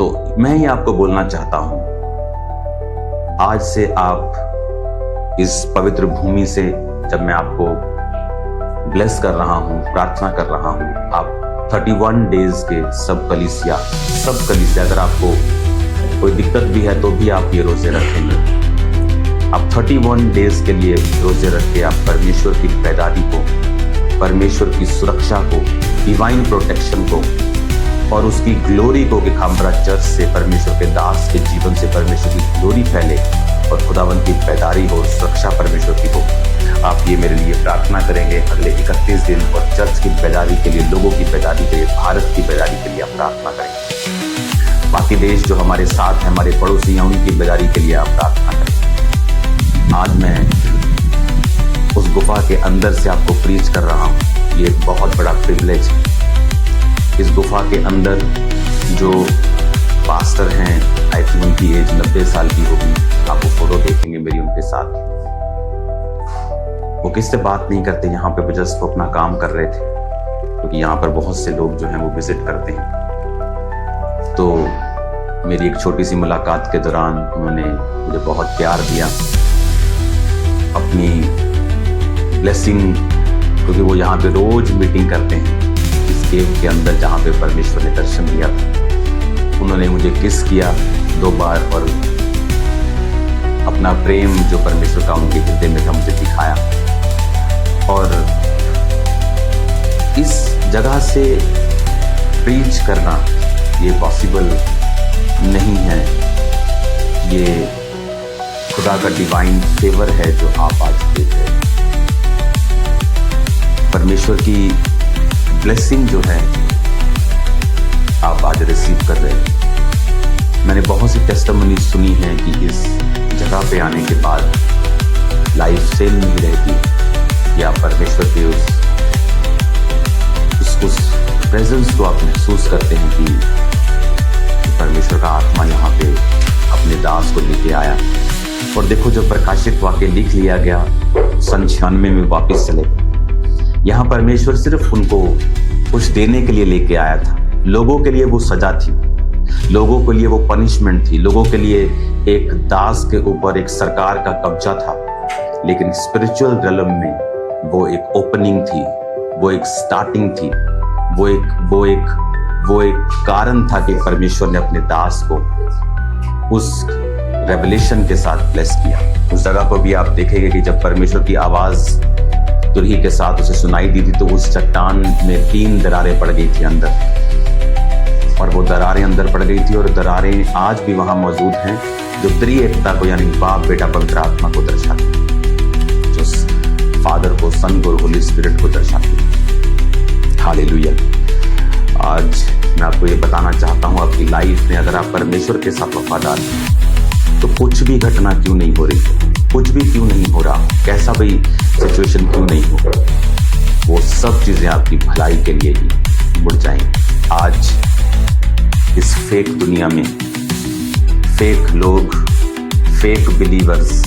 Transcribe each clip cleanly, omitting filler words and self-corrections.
तो मैं ही आपको बोलना चाहता हूं, आज से आप इस पवित्र भूमि से, जब मैं आपको ब्लेस कर रहा हूं, प्रार्थना कर रहा हूं, आप 31 डेज के सब कलीसिया, अगर आपको कोई दिक्कत भी है तो भी आप ये रोजे रखेंगे। आप 31 डेज के लिए रोजे रख के आप परमेश्वर की पैदारी को, परमेश्वर की सुरक्षा को, डिवाइन प्रोटेक्शन को और उसकी ग्लोरी को, कि खामरा चर्च से, परमेश्वर के दास के जीवन से परमेश्वर की ग्लोरी फैले और खुदावन की पैदारी हो, सुरक्षा परमेश्वर की हो। आप ये मेरे लिए प्रार्थना करेंगे अगले 31 दिन, और चर्च की पैदारी के लिए, लोगों की पैदारी के लिए, भारत की पैदारी के लिए आप प्रार्थना करेंगे। बाकी देश जो हमारे साथ हैं, हमारे पड़ोसी हैं, उनकी पैदारी के लिए आप प्रार्थना करेंगे। आज मैं उस गुफा के अंदर से आपको प्रीच कर रहा हूँ। ये एक बहुत बड़ा प्रिविलेज है। इस गुफा के अंदर जो पास्टर हैं, आई थिंक उनकी एज 90 साल की होगी, आप वो फोटो देखेंगे मेरी उनके साथ। वो किससे बात नहीं करते, यहाँ पे वो जस्ट अपना काम कर रहे थे, क्योंकि यहाँ पर बहुत से लोग जो हैं वो विजिट करते हैं। तो मेरी एक छोटी सी मुलाकात के दौरान उन्होंने मुझे बहुत प्यार दिया, अपनी ब्लेसिंग, क्योंकि वो यहाँ पे रोज मीटिंग करते हैं इस केव के अंदर जहाँ पे परमेश्वर ने दर्शन दिया था। उन्होंने मुझे किस किया 2 बार और अपना प्रेम जो परमेश्वर का उनके हृदय में था मुझे दिखाया। और इस जगह से प्रीच करना ये पॉसिबल नहीं है। ये खुदा का डिवाइन फेवर है जो आप आज देख रहे हैं। परमेश्वर की ब्लेसिंग जो है आप आज रिसीव कर रहे हैं। मैंने बहुत सी टेस्टिमनी सुनी है कि इस जगह पे आने के बाद लाइफ सेम नहीं रहती, या परमेश्वर के उस प्रेजेंस को आप महसूस करते हैं कि परमेश्वर का आत्मा यहाँ पे अपने दास को लेके आया। और देखो, जब प्रकाशित वाक्य लिख लिया गया 96 में वापस चले, यहाँ परमेश्वर सिर्फ उनको कुछ देने के लिए लेके आया था। लोगों के लिए वो सजा थी, लोगों के लिए वो पनिशमेंट थी, लोगों के लिए एक दास के ऊपर एक सरकार का कब्जा था। लेकिन स्पिरिचुअल रियलम में वो एक ओपनिंग थी, वो एक स्टार्टिंग थी, वो एक कारण था कि परमेश्वर ने अपने दास को उस रेवलेशन के साथ ब्लेस किया। उस जगह पर भी आप देखेंगे कि जब परमेश्वर की आवाज तुरही के साथ उसे सुनाई दी थी, तो उस चट्टान में 3 दरारें पड़ गई थी अंदर, और वो दरारें अंदर पड़ गई थी, और दरारें आज भी वहां मौजूद हैं, जो त्रिएकता को, यानी बाप, बेटा, पवित्र आत्मा को दर्शाती है, जो फादर को, सन को, होली स्पिरिट को दर्शाती है। हालेलुया। आज मैं आपको ये बताना चाहता हूँ, आपकी लाइफ में अगर आप परमेश्वर के साथ वफादार हैं, तो कुछ भी घटना क्यों नहीं हो रही, कुछ भी क्यों नहीं हो रहा, कैसा भी सिचुएशन क्यों नहीं हो, वो सब चीजें आपकी भलाई के लिए ही मुड़ जाएंगी। आज इस फेक दुनिया में फेक लोग, fake believers,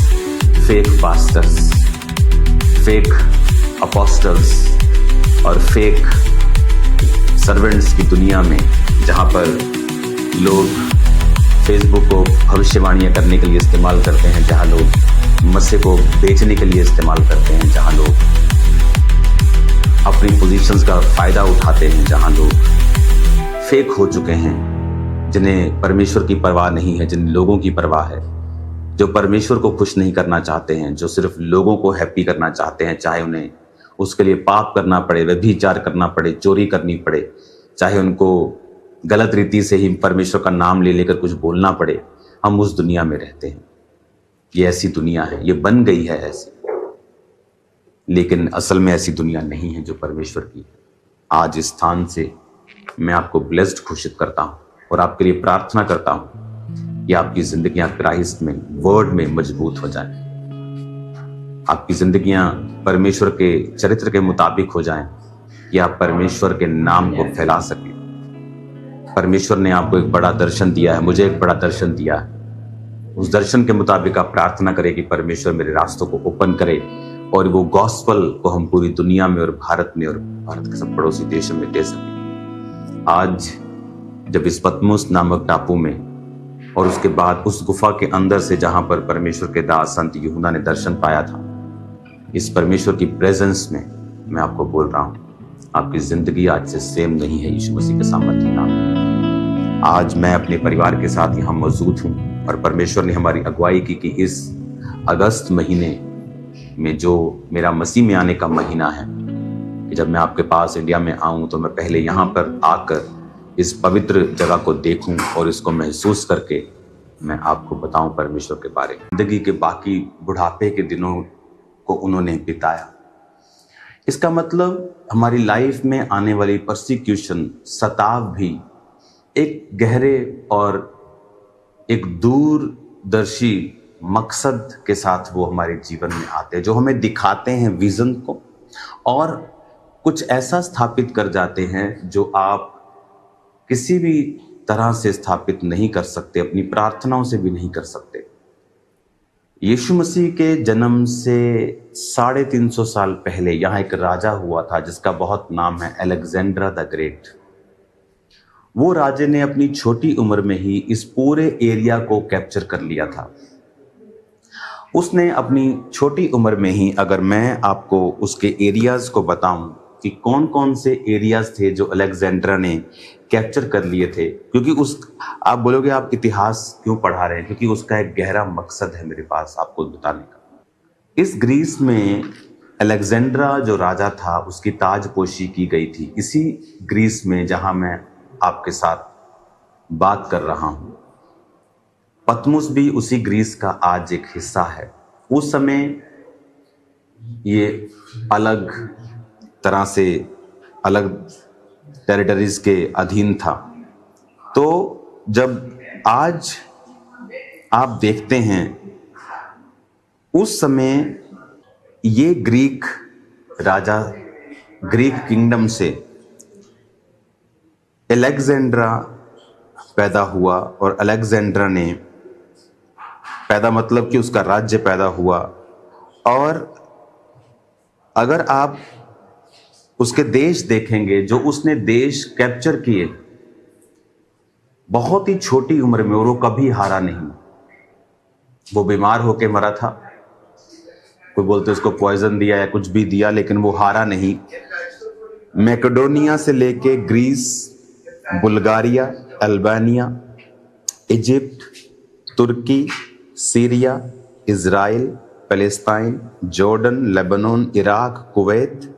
fake pastors, fake apostles और फेक सर्वेंट्स की दुनिया में, जहाँ पर लोग फेसबुक को भविष्यवाणियाँ करने के लिए इस्तेमाल करते हैं, जहाँ लोग मस्से को बेचने के लिए इस्तेमाल करते हैं, जहाँ लोग अपनी पोजीशंस का फायदा उठाते हैं, जहाँ लोग फेक हो चुके हैं, जिन्हें परमेश्वर की परवाह नहीं है, जिन लोगों की परवाह है, जो परमेश्वर को खुश नहीं करना चाहते हैं, जो सिर्फ लोगों को हैप्पी करना चाहते हैं, चाहे उन्हें उसके लिए पाप करना पड़े, व्यभिचार करना पड़े, चोरी करनी पड़े, चाहे उनको गलत रीति से ही परमेश्वर का नाम ले लेकर कुछ बोलना पड़े। हम उस दुनिया में रहते हैं। ये ऐसी दुनिया है, ये बन गई है ऐसी, लेकिन असल में ऐसी दुनिया नहीं है जो परमेश्वर की है। आज इस स्थान से मैं आपको ब्लेस्ड घोषित करता हूँ और आपके लिए प्रार्थना करता हूँ कि आपकी जिंदगियां क्राइस्ट में, वर्ड में मजबूत हो जाएं, आपकी जिंदगियां परमेश्वर के चरित्र के मुताबिक हो जाएं, कि आप परमेश्वर के नाम को फैला सकें। परमेश्वर ने आपको एक बड़ा दर्शन दिया है, मुझे एक बड़ा दर्शन दिया है। उस दर्शन के मुताबिक आप प्रार्थना करें कि परमेश्वर मेरे रास्तों को ओपन करे और वो गॉस्पल को हम पूरी दुनिया में और भारत में और भारत के सब पड़ोसी देशों में दे सकें। आज जब इस पतमुस नामक टापू में और उसके बाद उस गुफा के अंदर से जहां पर परमेश्वर के दास संत यूहन्ना ने दर्शन पाया था, इस परमेश्वर की प्रेजेंस में मैं आपको बोल रहा हूं, आपकी जिंदगी आज से सेम नहीं है। यीशु मसीह के सामर्थ्य नाम आज मैं अपने परिवार के साथ यहां मौजूद हूं और परमेश्वर ने हमारी अगुवाई की कि इस अगस्त महीने में जो मेरा मसीह में आने का महीना है, कि जब मैं आपके पास इंडिया में आऊं तो मैं पहले यहां पर आकर इस पवित्र जगह को देखूं और इसको महसूस करके मैं आपको बताऊं परमेश्वर के बारे में। जिंदगी के बाकी बुढ़ापे के दिनों को उन्होंने बिताया। इसका मतलब हमारी लाइफ में आने वाली परसिक्यूशन, सताव भी एक गहरे और एक दूरदर्शी मकसद के साथ वो हमारे जीवन में आते हैं, जो हमें दिखाते हैं विजन को और कुछ ऐसा स्थापित कर जाते हैं जो आप किसी भी तरह से स्थापित नहीं कर सकते, अपनी प्रार्थनाओं से भी नहीं कर सकते। यीशु मसीह के जन्म से 350 साल पहले यहाँ एक राजा हुआ था जिसका बहुत नाम है अलेक्जेंडर द ग्रेट। वो राजे ने अपनी छोटी उम्र में ही इस पूरे एरिया को कैप्चर कर लिया था। उसने अपनी छोटी उम्र में ही, अगर मैं आपको उसके एरियाज को बताऊं कि कौन कौन से एरियाज थे जो अलेक्जेंड्रा ने कैप्चर कर लिए थे, क्योंकि आप बोलोगे आप इतिहास क्यों पढ़ा रहे हैं, क्योंकि उसका एक गहरा मकसद है मेरे पास आपको बताने का। इस ग्रीस में अलेक्जेंड्रा जो राजा था उसकी ताजपोशी की गई थी, इसी ग्रीस में जहां मैं आपके साथ बात कर रहा हूं। पतमुस भी उसी ग्रीस का आज एक हिस्सा है। उस समय ये अलग तरह से अलग टेरिटरीज के अधीन था। तो जब आज आप देखते हैं, उस समय ये ग्रीक राजा, ग्रीक किंगडम से अलेक्जेंड्रा पैदा हुआ और अलेक्जेंड्रा ने पैदा मतलब कि उसका राज्य पैदा हुआ। और अगर आप उसके देश देखेंगे, जो उसने देश कैप्चर किए बहुत ही छोटी उम्र में, और वो कभी हारा नहीं। वो बीमार होके मरा था, कोई बोलते उसको पॉइजन दिया या कुछ भी दिया, लेकिन वो हारा नहीं। मैकेडोनिया से लेके ग्रीस, बुल्गारिया, अल्बानिया, इजिप्ट, तुर्की, Syria, Israel, Palestine, Jordan, Lebanon, Iraq, Kuwait,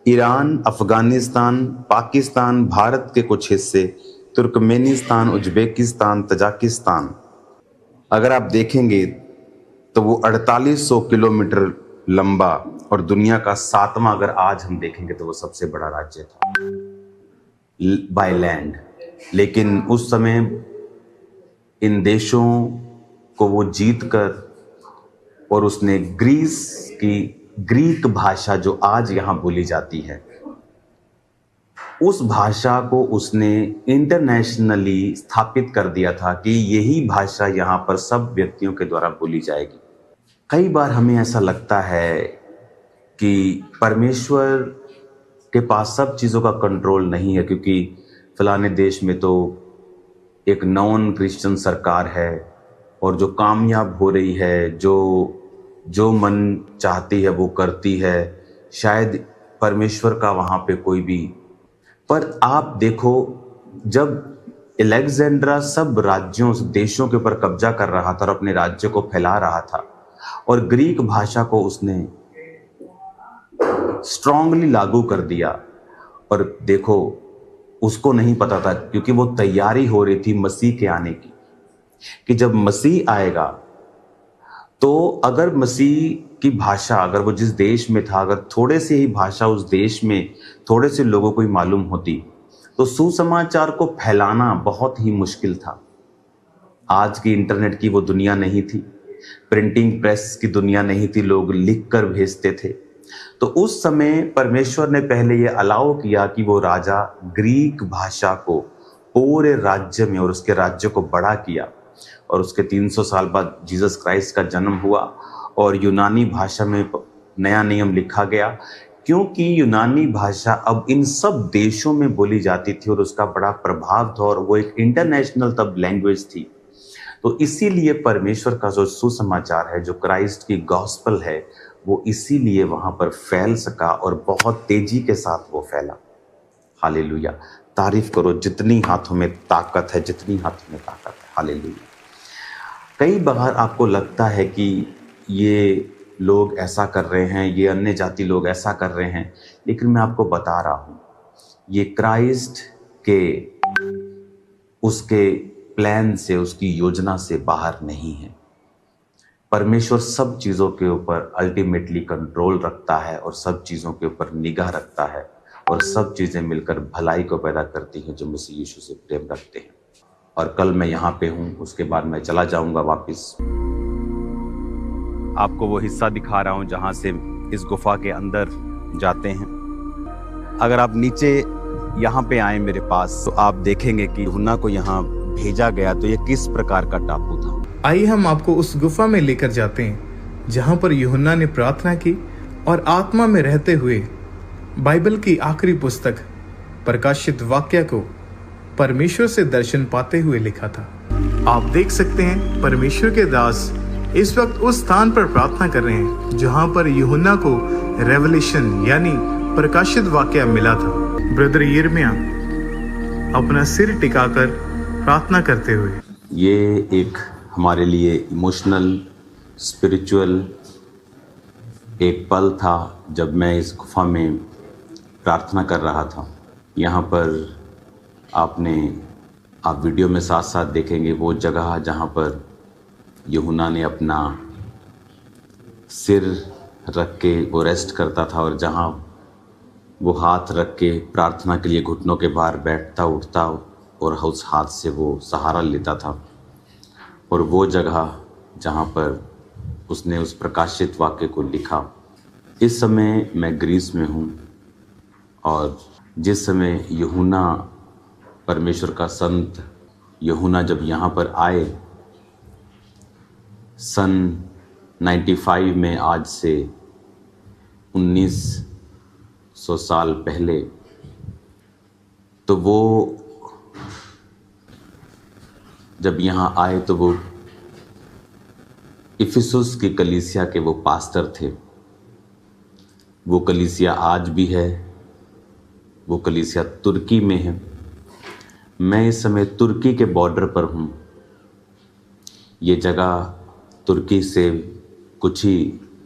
Iran, Afghanistan, Pakistan, Bharat के कुछ हिस्से, तुर्कमेनिस्तान, उज्बेकिस्तान, तजाकिस्तान, अगर आप देखेंगे तो वो 4800 किलोमीटर लंबा और दुनिया का 7वां, अगर आज हम देखेंगे तो वो सबसे बड़ा राज्य था बाय लैंड। लेकिन उस समय इन देशों को वो जीत कर, और उसने ग्रीस की ग्रीक भाषा जो आज यहां बोली जाती है, उस भाषा को उसने इंटरनेशनली स्थापित कर दिया था कि यही भाषा यहां पर सब व्यक्तियों के द्वारा बोली जाएगी। कई बार हमें ऐसा लगता है कि परमेश्वर के पास सब चीज़ों का कंट्रोल नहीं है, क्योंकि फलाने देश में तो एक नॉन क्रिश्चियन सरकार है और जो कामयाब हो रही है, जो मन चाहती है वो करती है, शायद परमेश्वर का वहाँ पे कोई भी। पर आप देखो, जब अलेक्जेंड्रा सब राज्यों, देशों के ऊपर कब्जा कर रहा था और अपने राज्य को फैला रहा था, और ग्रीक भाषा को उसने स्ट्रांगली लागू कर दिया। और देखो, उसको नहीं पता था, क्योंकि वो तैयारी हो रही थी मसीह के आने की, कि जब मसीह आएगा तो अगर मसीह की भाषा, अगर वो जिस देश में था, अगर थोड़े से ही भाषा उस देश में थोड़े से लोगों को ही मालूम होती, तो सुसमाचार को फैलाना बहुत ही मुश्किल था। आज की इंटरनेट की वो दुनिया नहीं थी, प्रिंटिंग प्रेस की दुनिया नहीं थी, लोग लिख कर भेजते थे। तो उस समय परमेश्वर ने पहले ये अलाउ किया कि वो राजा ग्रीक भाषा को पूरे राज्य में, और उसके राज्य को बड़ा किया। और उसके 300 साल बाद जीसस क्राइस्ट का जन्म हुआ और यूनानी भाषा में नया नियम लिखा गया क्योंकि यूनानी भाषा अब इन सब देशों में बोली जाती थी और उसका बड़ा प्रभाव था और वो एक इंटरनेशनल तब लैंग्वेज थी। तो इसीलिए परमेश्वर का जो सुसमाचार है, जो क्राइस्ट की गॉस्पेल है, वो इसीलिए वहां पर फैल सका और बहुत तेजी के साथ वो फैला। हालेलुया, तारीफ करो जितनी हाथों में ताकत है, जितनी हाथों में ताकत है। हालेलुया। कई बार आपको लगता है कि ये लोग ऐसा कर रहे हैं, ये अन्य जाति लोग ऐसा कर रहे हैं, लेकिन मैं आपको बता रहा हूं, ये क्राइस्ट के उसके प्लान से, उसकी योजना से बाहर नहीं है। परमेश्वर सब चीजों के ऊपर अल्टीमेटली कंट्रोल रखता है और सब चीजों के ऊपर निगाह रखता है और सब चीजें मिलकर भलाई को पैदा करती हैं जो मसीह यीशु से प्रेम रखते हैं। और कल मैं यहाँ पे हूँ, उसके बाद मैं चला जाऊंगा वापिस। आपको वो हिस्सा दिखा रहा हूँ जहाँ से इस गुफा के अंदर जाते हैं। अगर आप नीचे यहाँ पे आए मेरे पास, तो आप देखेंगे कि यूहन्ना को यहाँ भेजा गया तो ये किस प्रकार का टापू था। आइए हम आपको उस गुफा में लेकर जाते हैं जहाँ पर यूहन्ना ने प्रार्थना की और आत्मा में रहते हुए बाइबल की आखिरी पुस्तक प्रकाशित वाक्य को परमेश्वर से दर्शन पाते हुए लिखा था। आप देख सकते हैं परमेश्वर के दास इस वक्त उस स्थान पर प्रार्थना कर रहे हैं जहां पर यूहन्ना को रेवलेशन यानी प्रकाशित वाक्य मिला था। ब्रदर यिर्मयाह अपना सिर टिकाकर प्रार्थना करते हुए, ये एक हमारे लिए इमोशनल स्पिरिचुअल एक पल था जब मैं इस गुफा में प्रार्थना कर रहा था। यहाँ पर आप वीडियो में साथ साथ देखेंगे वो जगह जहाँ पर यूहन्ना ने अपना सिर रख के वो रेस्ट करता था और जहाँ वो हाथ रख के प्रार्थना के लिए घुटनों के बाहर बैठता उठता और उस हाथ से वो सहारा लेता था। और वो जगह जहाँ पर उसने उस प्रकाशित वाक्य को लिखा। इस समय मैं ग्रीस में हूँ और जिस समय यूहन्ना, परमेश्वर का संत यूहन्ना जब यहाँ पर आए सन 95 में, आज से 1900 साल पहले, तो वो जब यहाँ आए तो वो इफिसुस की कलीसिया के वो पास्टर थे। वो कलीसिया आज भी है, वो कलीसिया तुर्की में है। मैं इस समय तुर्की के बॉर्डर पर हूँ। ये जगह तुर्की से कुछ ही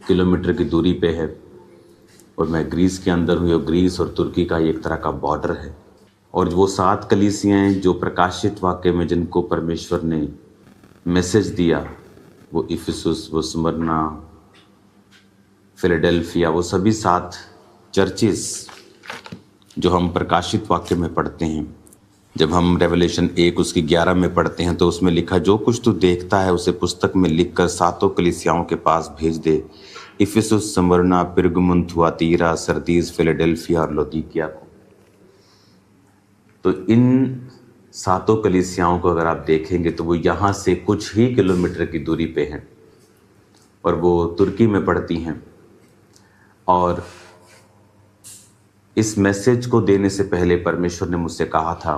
किलोमीटर की दूरी पे है और मैं ग्रीस के अंदर हूँ। ग्रीस और तुर्की का एक तरह का बॉर्डर है। और वो 7 कलीसियाएँ जो प्रकाशित वाक्य में जिनको परमेश्वर ने मैसेज दिया, वो इफिसुस, वो स्मरना, फिलाडेल्फिया, वो सभी 7 चर्चेस जो हम प्रकाशित वाक्य में पढ़ते हैं। जब हम रेवलेशन 1 उसकी 11 में पढ़ते हैं तो उसमें लिखा, जो कुछ तू देखता है उसे पुस्तक में लिखकर 7 कलीसियाओं के पास भेज दे, Ephesus, Smyrna, Pergamum, Thyatira, Sardis, Philadelphia और लौदीकिया को। तो इन 7 कलीसियाओं को अगर आप देखेंगे तो वो यहाँ से कुछ ही किलोमीटर की दूरी पे हैं और वो तुर्की में पड़ती हैं। और इस मैसेज को देने से पहले परमेश्वर ने मुझसे कहा था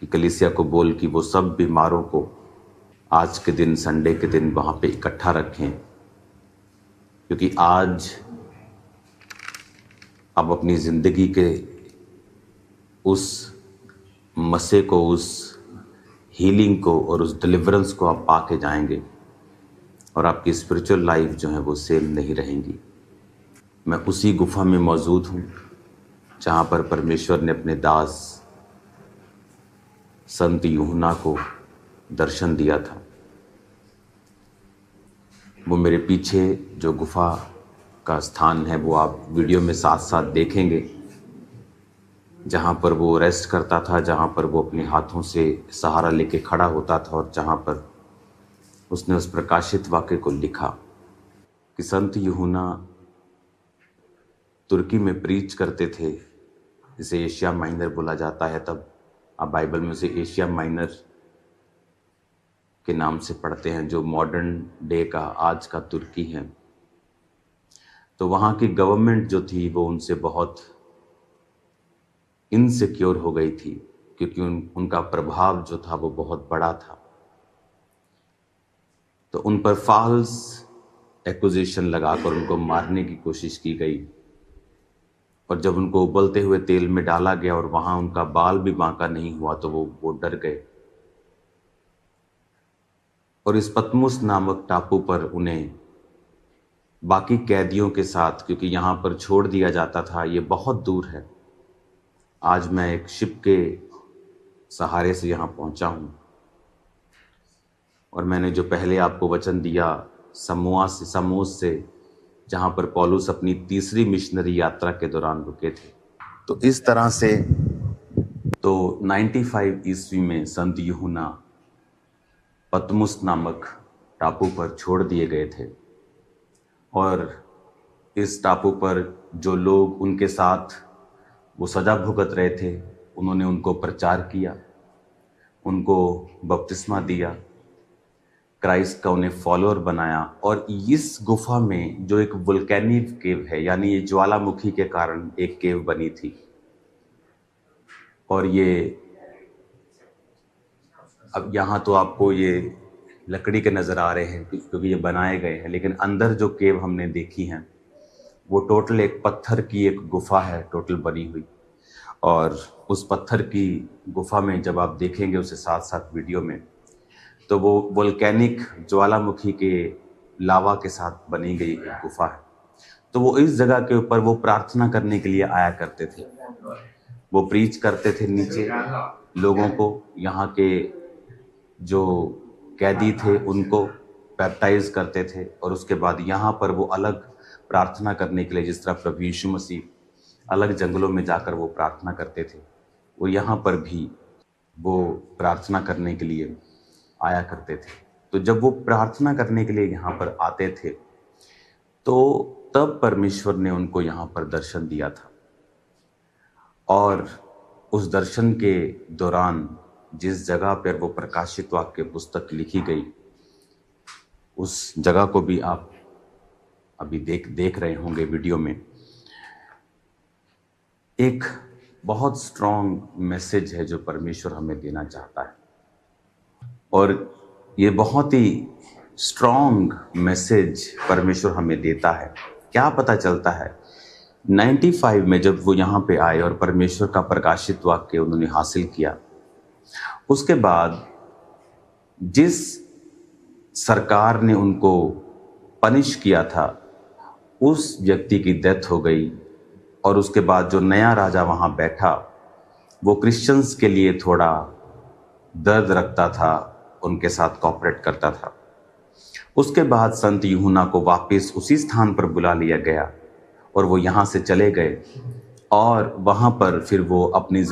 कि कलीसिया को बोल कि वो सब बीमारों को आज के दिन, संडे के दिन वहाँ पे इकट्ठा रखें, क्योंकि आज आप अपनी ज़िंदगी के उस मसे को, उस हीलिंग को और उस डिलीवरेंस को आप पाके जाएंगे और आपकी स्पिरिचुअल लाइफ जो है वो सेम नहीं रहेंगी। मैं उसी गुफा में मौजूद हूँ जहाँ पर परमेश्वर ने अपने दास संत यूहन्ना को दर्शन दिया था। वो मेरे पीछे जो गुफा का स्थान है वो आप वीडियो में साथ साथ देखेंगे, जहाँ पर वो रेस्ट करता था, जहाँ पर वो अपने हाथों से सहारा लेके खड़ा होता था और जहाँ पर उसने उस प्रकाशित वाक्य को लिखा कि संत यूहन्ना तुर्की में प्रीच करते थे, जिसे एशिया माइनर बोला जाता है। तब आप बाइबल में उसे एशिया माइनर के नाम से पढ़ते हैं, जो मॉडर्न डे का, आज का तुर्की है। तो वहाँ की गवर्नमेंट जो थी वो उनसे बहुत इनसिक्योर हो गई थी, क्योंकि उनका प्रभाव जो था वो बहुत बड़ा था। तो उन पर फॉल्स एक्यूजेशन लगाकर उनको मारने की कोशिश की गई, और जब उनको उबलते हुए तेल में डाला गया और वहां उनका बाल भी बांका नहीं हुआ तो वो डर गए, और इस पतमुस नामक टापू पर उन्हें बाकी कैदियों के साथ, क्योंकि यहाँ पर छोड़ दिया जाता था, ये बहुत दूर है। आज मैं एक शिप के सहारे से यहाँ पहुँचा हूँ, और मैंने जो पहले आपको वचन दिया समोस से, जहाँ पर पौलुस अपनी तीसरी मिशनरी यात्रा के दौरान रुके थे। तो इस तरह से 95 ईस्वी में संत यूहन्ना पतमुस नामक टापू पर छोड़ दिए गए थे, और इस टापू पर जो लोग उनके साथ वो सजा भुगत रहे थे, उन्होंने उनको प्रचार किया, उनको बपतिस्मा दिया, क्राइस्ट का उन्हें फॉलोअर बनाया। और इस गुफा में जो एक वोल्केनिक केव है, यानी ये ज्वालामुखी के कारण एक केव बनी थी, और ये अब यहाँ तो आपको ये लकड़ी के नज़र आ रहे हैं क्योंकि ये बनाए गए हैं, लेकिन अंदर जो केव हमने देखी हैं वो टोटल एक पत्थर की एक गुफा है टोटल बनी हुई। और उस पत्थर की गुफा में जब आप देखेंगे उसे साथ साथ वीडियो में, तो वो वोल्केनिक ज्वालामुखी के लावा के साथ बनी गई एक गुफा है। तो वो इस जगह के ऊपर वो प्रार्थना करने के लिए आया करते थे, वो प्रीच करते थे नीचे लोगों को, यहाँ के जो कैदी थे उनको बैप्टाइज करते थे, और उसके बाद यहाँ पर वो अलग प्रार्थना करने के लिए, जिस तरह प्रभु यीशु मसीह अलग जंगलों में जाकर वो प्रार्थना करते थे, वो यहाँ पर भी वो प्रार्थना करने के लिए आया करते थे। तो जब वो प्रार्थना करने के लिए यहाँ पर आते थे, तो तब परमेश्वर ने उनको यहाँ पर दर्शन दिया था, और उस दर्शन के दौरान जिस जगह पर वो प्रकाशित वाक्य पुस्तक लिखी गई, उस जगह को भी आप अभी देख रहे होंगे वीडियो में। एक बहुत स्ट्रॉन्ग मैसेज है जो परमेश्वर हमें देना चाहता है, और ये बहुत ही स्ट्रॉन्ग मैसेज परमेश्वर हमें देता है। क्या पता चलता है, 95 में जब वो यहाँ पे आए और परमेश्वर का प्रकाशित वाक्य उन्होंने हासिल किया, उसके बाद जिस सरकार ने उनको पनिश किया था उस व्यक्ति की डेथ हो गई, और उसके बाद जो नया राजा वहाँ बैठा वो क्रिश्चियंस के लिए थोड़ा दर्द रखता था, उनके साथ कोऑपरेट करता था। उसके बाद संत यूहन्ना को वापस उसी स्थान पर बुला लिया गया, और वो यहाँ से चले गए, और वहाँ पर फिर वो अपनी